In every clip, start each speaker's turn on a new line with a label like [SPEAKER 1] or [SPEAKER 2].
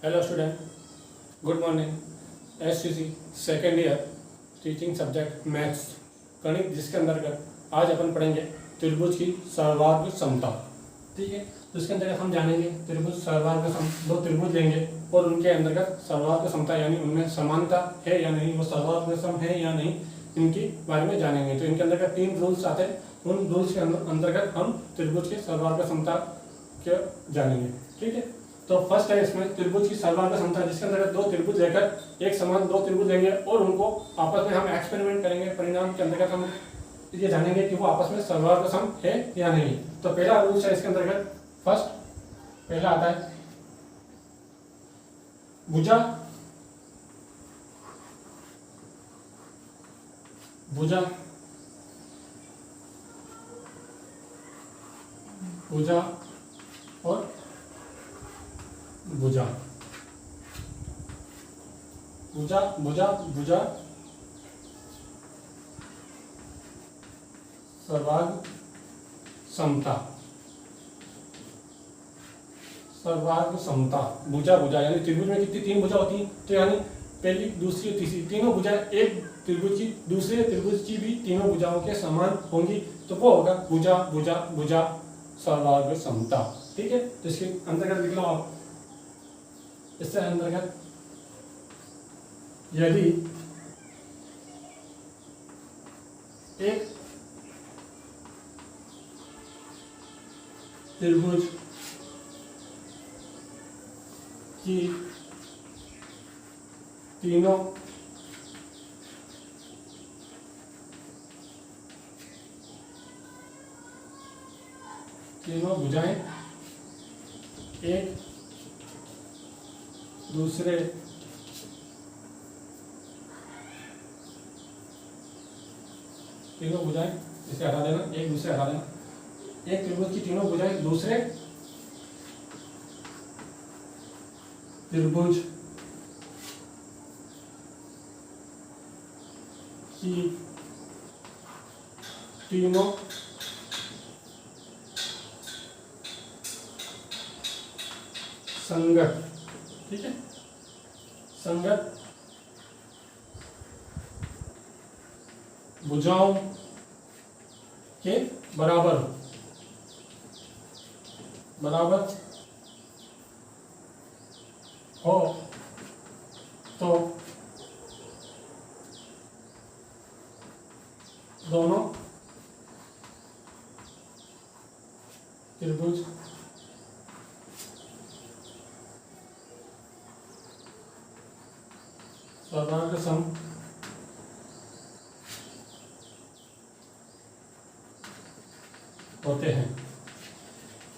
[SPEAKER 1] Hello student, good morning. SCC second year teaching subject maths गणित, जिसके अंतर्गत आज अपन पढ़ेंगे त्रिभुज की सर्वार्ग समता। ठीक है, तो इसके अंतर्गत हम जानेंगे त्रिभुज सर्वार्ग सम, दो त्रिभुज लेंगे और उनके अंतर्गत सर्वार्ग समता यानी उनमें समानता है या नहीं, वो सर्वार्ग सम है या नहीं, इनके बारे में जानेंगे। तो इनके अंतर्गत 3 रूल्स आते हैं, उन रूल्स के अंतर्गत हम त्रिभुज की सर्वार्ग समता के जानेंगे। ठीक है, तो फर्स्ट है इसमें त्रिभुज की सर्वार्ग समता, जिसके अंतर्गत दो त्रिभुज लेकर एक समान दो त्रिभुज लेंगे और उनको आपस में हम एक्सपेरिमेंट करेंगे। परिणाम के अंतर्गत हम ये जानेंगे कि वो आपस में सर्वार्ग सम है या नहीं। तो पहला रूल है इसके अंतर्गत, फर्स्ट पहला आता है भुजा भुजा भुजा और भुजा भुजा भुजा भुजा सर्वार्ग समता। सर्वार्ग समता भुजा भुजा यानी त्रिभुज में कितनी 3 भुजा होती हैं, तो यानी पहली दूसरी तीसरी तीनों भुजा एक त्रिभुज की दूसरे त्रिभुज की भी तीनों भुजाओं के समान होंगी, तो वो होगा भुजा भुजा भुजा सर्वार्ग समता। ठीक है, तो इसके अंतर्गत लिख लो आप, इससे अंतर्गत यदि एक त्रिभुज की तीनों भुजाएं एक दूसरे तीनों भुजाएं, इसे हटा देना, एक दूसरे हटा देना, एक त्रिभुज की तीनों भुजाएं दूसरे त्रिभुज की तीनों संगत, ठीक है, संगत भुजाओं के बराबर हो तो दोनों त्रिभुज सर्वार्ग सम होते हैं।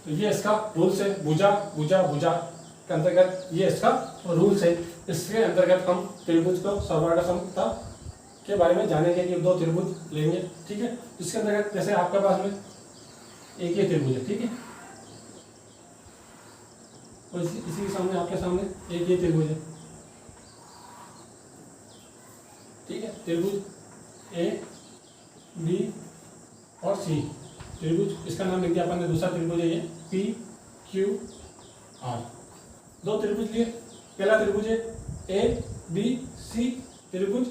[SPEAKER 1] तो ये इसका रूल्स है, भुजा भुजा भुजा के अंतर्गत ये इसका रूल्स है। इसके अंतर्गत हम त्रिभुज को सर्वार्ग समता के बारे में जानेंगे कि दो त्रिभुज लेंगे। ठीक है, इसके अंतर्गत जैसे आपके पास में एक ये त्रिभुज है, ठीक है, और इसी के सामने आपके सामने एक ये त्रिभुज है। ठीक है, त्रिभुज ए बी और सी त्रिभुज, इसका नाम लिख दिया अपन ने। दूसरा त्रिभुज है ये पी क्यू आर। दो त्रिभुज लिए, पहला त्रिभुज है ए बी सी, त्रिभुज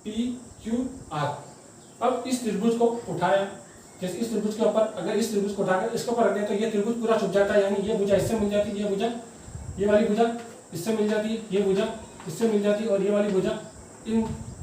[SPEAKER 1] पी क्यू आर। अब इस त्रिभुज को उठाया, जैसे इस त्रिभुज के ऊपर अगर इस त्रिभुज को उठाकर इसके ऊपर रख दें तो ये त्रिभुज पूरा छुप जाता है, यानी ये भुजा इससे मिल जाती है, ये भुजा ये वाली भुजा इससे मिल जाती है, ये भुजा इससे मिल जाती है और ये वाली भुजा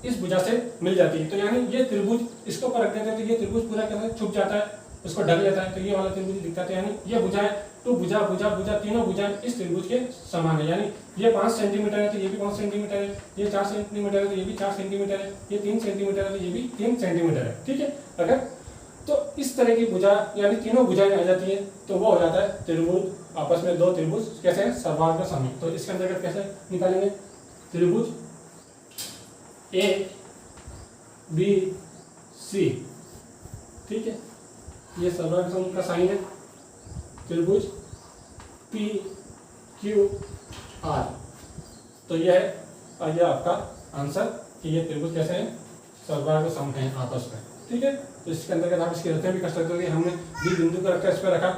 [SPEAKER 1] इस भुजा से मिल जाती है। तो यानी ये त्रिभुज इसके ऊपर रख देते हैं तो ये त्रिभुज पूरा कैसे छुप जाता है, उसको ढक लेता है, तो ये वाला त्रिभुज दिखता है। यानी ये भुजाएं तो भुजा भुजा भुजा तीनों भुजाएं इस त्रिभुज के समान है। यानी ये 5 सेंटीमीटर है तो ये भी 5 सेंटीमीटर है, ये 4 सेंटीमीटर है तो ये भी 4 सेंटीमीटर है, ये 3 सेंटीमीटर है तो ये भी 3 सेंटीमीटर है। ठीक है, अगर तो इस तरह की भुजा यानी तीनों भुजाएं आ जाती है तो वो हो जाता है त्रिभुज, आपस में दो त्रिभुज कैसे है, सर्वार्ग सम। तो इसके अंतर्गत कैसे निकालेंगे, त्रिभुज ए बी सी, ठीक है, ये सर्वार्ग सम का साइन है। त्रिभुज पी क्यू आर, तो यह है ये आपका आंसर कि ये त्रिभुज कैसे हैं, सर्वार्ग सम हैं आपस में। ठीक है, तो इसके अंतर्गत आप इसकी रचना भी कर सकते हो कि हमने बी बिंदु को रखकर इस पर रखा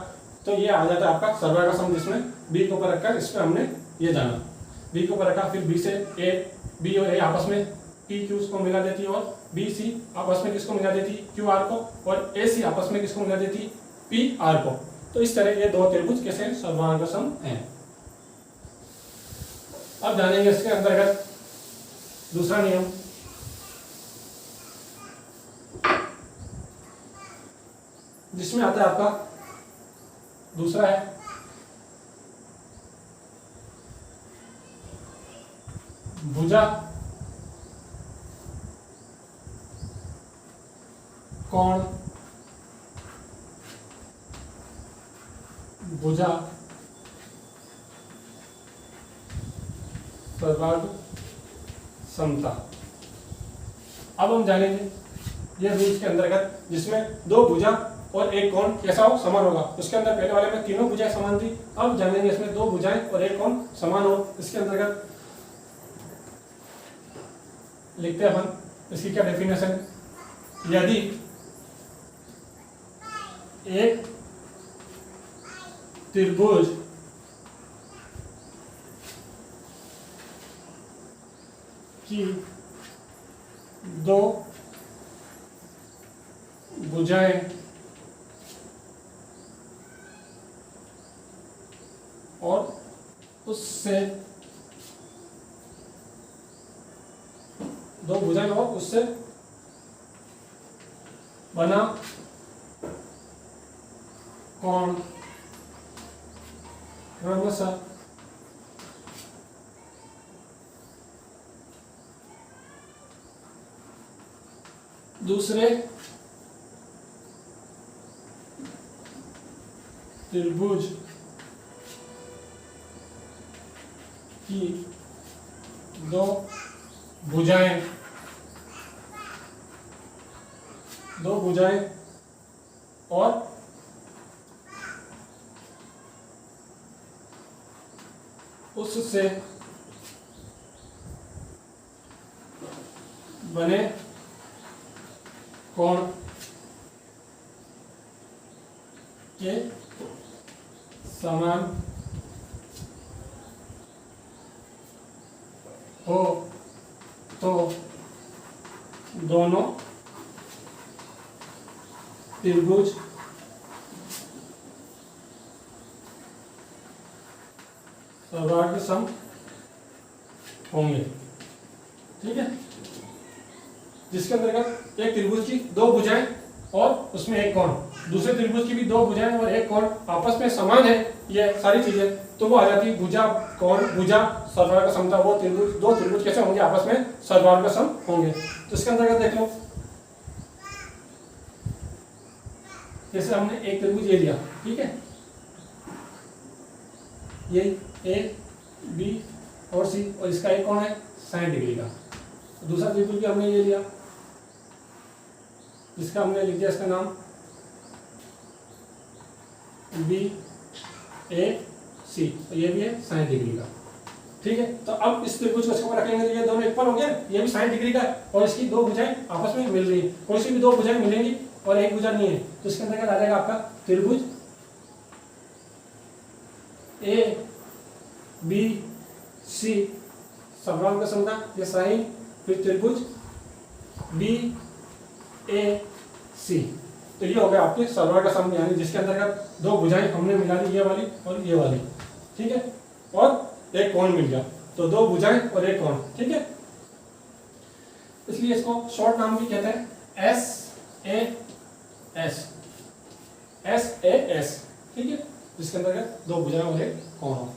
[SPEAKER 1] तो ये आ जाता है आपका सर्वार्ग सम, जिसमें बी को ऊपर रखकर इस पर हमने ये जाना, बी को ऊपर रखा, फिर बी से ए, बी और ए आपस में पी क्यू को मिला देती है, और बी सी आपस में किसको मिला देती, क्यू आर को, और ए सी आपस में किसको मिला देती, पी आर को। तो इस तरह ये दो त्रिभुज कैसे सर्वांग सम हैं। अब जानेंगे इसके अंतर्गत दूसरा नियम, जिसमें आता है आपका दूसरा है भुजा कोण, भुजा सर्वार्ग समता। अब हम जानेंगे ये रूल्स के अंतर्गत, जिसमें दो भुजा और एक कोण कैसा हो, समान होगा। उसके अंदर पहले वाले में तीनों भुजाएं समान थी, अब जानेंगे इसमें दो भुजाएं और एक कोण समान हो। इसके अंतर्गत लिखते हैं अपन, इसकी क्या डेफिनेशन, यदि एक त्रिभुज की दो भुजाएं और उससे दो भुजाएं और उससे बना कोण क्रमशः दूसरे त्रिभुज की दो भुजाएं और उससे बने कोण के समान हो तो दोनों त्रिभुज सर्वार्ग सम होंगे। ठीक है, जिसके अंतर्गत एक त्रिभुज की दो भुजाएं और उसमें एक कोण, दूसरे त्रिभुज की भी दो भुजाएं और एक कोण आपस में समान है, ये सारी चीजें, तो वो आ जाती भुजा कोण भुजा सर्वार्ग समता। वो त्रिभुज, दो त्रिभुज कैसे होंगे, आपस में सर्वार्ग सम होंगे। तो इसके अंतर्गत देख लो, जैसे हमने एक त्रिभुज ये लिया, ठीक है, ये ए बी और सी, और इसका एक कोण है 60 डिग्री का। दूसरा त्रिभुज भी हमने ये लिया, जिसका हमने लिख दिया इसका नाम बी ए सी, तो ये भी है 60 डिग्री का। ठीक है, तो अब इस त्रिभुज को इसको रखेंगे तो ये दोनों इक्वल हो गया, ये भी 60 डिग्री का और इसकी दो भुजाएं आपस में मिल रही है। कोई सी भी दो भुजाएं मिलेंगी और एक भुजा नहीं है, तो इसके अंदर क्या आ जाएगा आपका त्रिभुज ए बी सी सर्वांग समता, ये साइन, फिर त्रिभुज बी ए सी, तो ये हो गया आपके सर्वार्ग सम, यानी जिसके अंतर्गत दो भुजाएं हमने मिला दी, ये वाली और ये वाली। ठीक है, और एक कोण मिल गया, तो दो भुजाएं और एक कोण। ठीक है, इसलिए इसको शॉर्ट नाम भी कहते हैं S A S, S A S. ठीक है, जिसके अंतर्गत दो भुजाएं और एक कोण हो।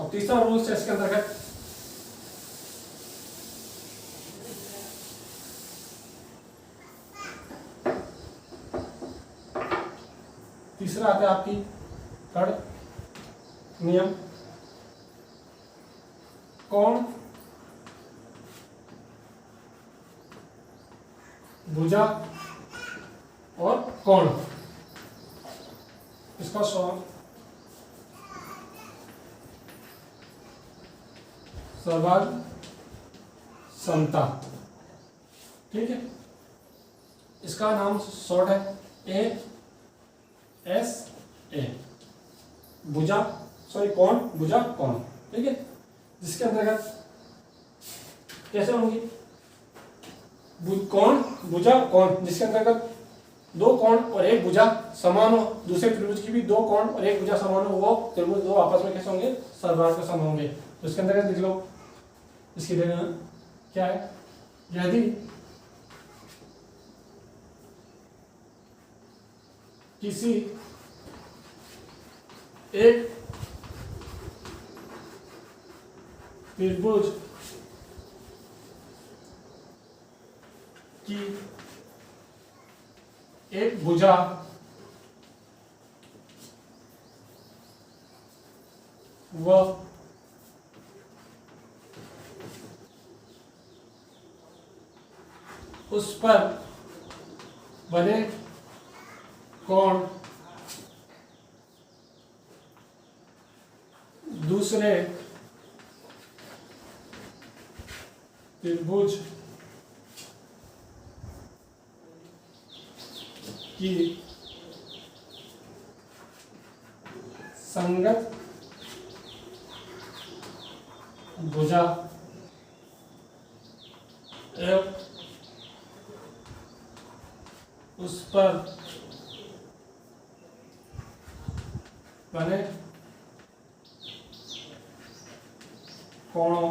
[SPEAKER 1] अब तीसरा रूल है इसके अंतर्गत, तीसरा आता है आपकी थर्ड नियम, कोण भुजा और कोण, इसका सर्वार्ग समता। ठीक है, इसका नाम शॉर्ट है ए एस ए, भुजा सॉरी कोण भुजा कोण, ठीक है। जिसके अंतर्गत कैसे होंगी, कोण भुजा कोण, जिसके अंतर्गत दो कोण और एक भुजा समान हो, दूसरे त्रिभुज की भी दो कोण और एक भुजा समान हो, वो त्रिभुज दो आपस में कैसे होंगे, सर्वराग के सम होंगे। तो इसके अंतर्गत लिख लो, इसकी जगह क्या है, यदि किसी एक त्रिभुज की एक भुजा व उस पर बने कोण दूसरे त्रिभुज की संगत भुजा एवं उस पर बने कोणों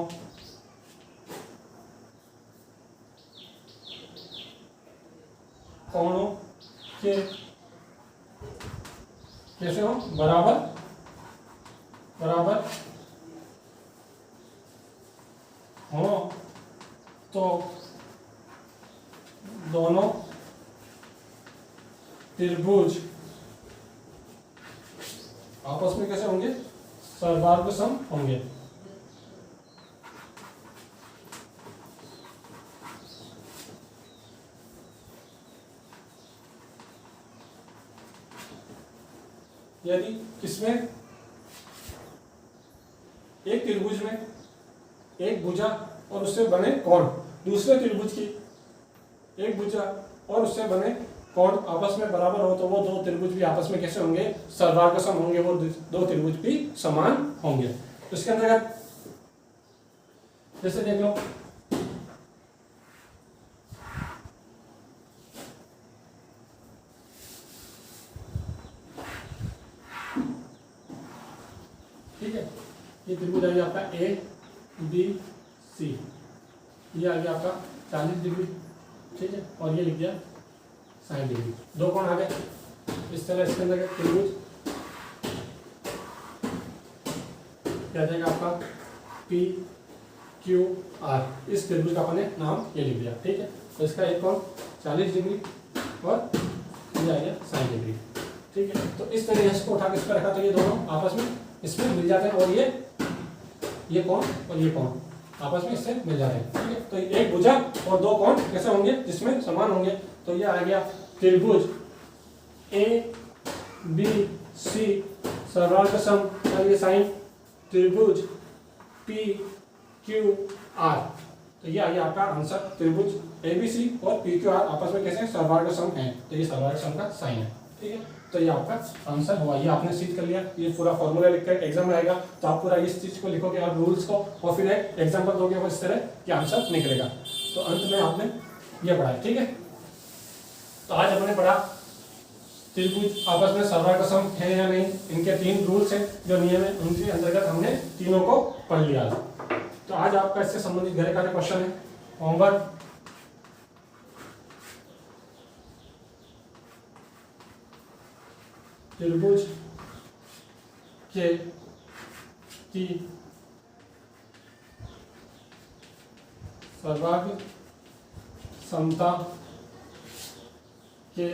[SPEAKER 1] के कैसे हो, बराबर बराबर हो तो दोनों त्रिभुज आपस में कैसे होंगे, सर्वराग सम होंगे। यदि किसमें, एक त्रिभुज में एक भुजा और उससे बने कोण दूसरे त्रिभुज की एक भुजा और उससे बने कोण आपस में बराबर हो, तो वो दो त्रिभुज भी आपस में कैसे होंगे, सर्वराग सम होंगे, वो दो त्रिभुज भी समान होंगे। तो इसके अंतर्गत जैसे देख लो, ठीक है, ये त्रिभुज आ गया आपका ए बी सी, ये आ गया आपका 40 डिग्री, ठीक है, और ये लिख दिया 60 डिग्री, दो कोण आ गए इस तरह। इसके अंदर त्रिभुज क्या जाएगा आपका पी क्यू आर, इस त्रिभुज का अपने नाम ये लिख दिया, ठीक है। तो इसका एक कोण 40 डिग्री और ये आ गया 60 डिग्री, ठीक है। तो इस तरह इसको उठा के इस पर रखा तो ये दोनों आपस में इसमें मिल जाते हैं, और ये कोण और ये कोण आपस में इससे मिल जाते हैं, ठीक है। तो एक भुजा और दो कोण कैसे होंगे, जिसमें समान होंगे। तो ये आ गया त्रिभुज ए बी सी सर्वराग सम, और ये साइन त्रिभुज पी क्यू आर। तो ये आ गया आपका आंसर, त्रिभुज ए बी सी और पी क्यू आर आपस में कैसे सर्वराग सम है, तो ये सर्वराग सम का साइन है, ठीक है। तो ये आपका आंसर हुआ, ये आपने सीख कर लिया। ये पूरा फॉर्मूला लिख कर एग्जाम में आएगा तो आप पूरा इस चीज को लिखोगे और रूल्स को, और फिर एक एग्जाम्पल दोगे और इस तरह कि आंसर निकलेगा। तो अंत में आपने ये पढ़ा, ठीक है। तो आज हमने पढ़ा त्रिभुज आपस में सर्वराग सम है या नहीं, इनके 3 रूल्स हैं जो नियम है, उनके अंतर्गत हमने तीनों को पढ़ लिया। तो आज आपका इससे संबंधित घर कार्य क्वेश्चन है, होमवर्क त्रिभुज की सर्वराग समता के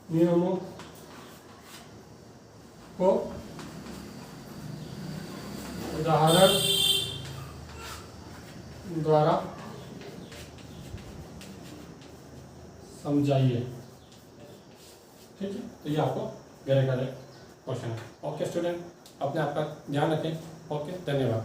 [SPEAKER 1] नियमों को उदाहरण द्वारा समझाइए, ठीक है। तो ये आपको गहरे क्वेश्चन है। ओके स्टूडेंट, अपने आप का ध्यान रखें। ओके, धन्यवाद।